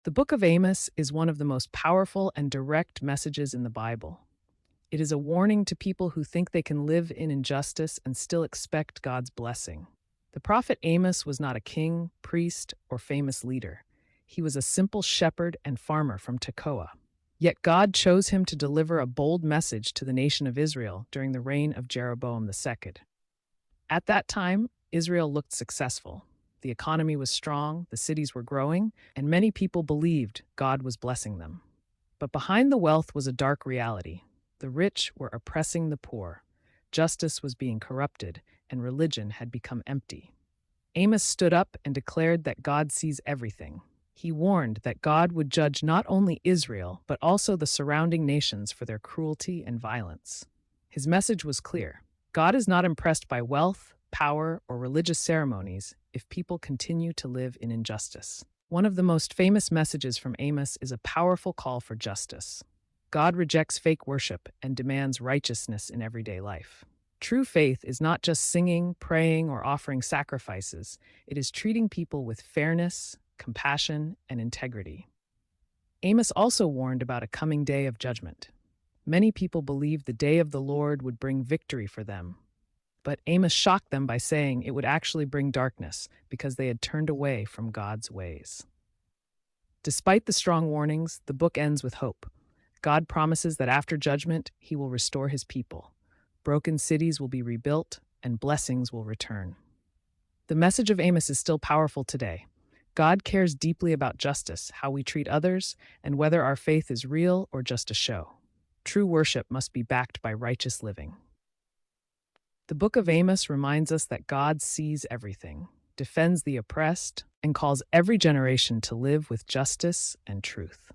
The Book of Amos is one of the most powerful and direct messages in the Bible. It is a warning to people who think they can live in injustice and still expect God's blessing. The prophet Amos was not a king, priest, or famous leader. He was a simple shepherd and farmer from Tekoa. Yet God chose him to deliver a bold message to the nation of Israel during the reign of Jeroboam II. At that time, Israel looked successful. The economy was strong, the cities were growing, and many people believed God was blessing them. But behind the wealth was a dark reality. The rich were oppressing the poor, justice was being corrupted, and religion had become empty. Amos stood up and declared that God sees everything. He warned that God would judge not only Israel, but also the surrounding nations for their cruelty and violence. His message was clear. God is not impressed by wealth, power, or religious ceremonies if people continue to live in injustice. One of the most famous messages from Amos is a powerful call for justice. God rejects fake worship and demands righteousness in everyday life. True faith is not just singing, praying, or offering sacrifices. It is treating people with fairness, compassion, and integrity. Amos also warned about a coming day of judgment. Many people believed the day of the Lord would bring victory for them. But Amos shocked them by saying it would actually bring darkness because they had turned away from God's ways. Despite the strong warnings, the book ends with hope. God promises that after judgment, he will restore his people. Broken cities will be rebuilt, and blessings will return. The message of Amos is still powerful today. God cares deeply about justice, how we treat others, and whether our faith is real or just a show. True worship must be backed by righteous living. The Book of Amos reminds us that God sees everything, defends the oppressed, and calls every generation to live with justice and truth.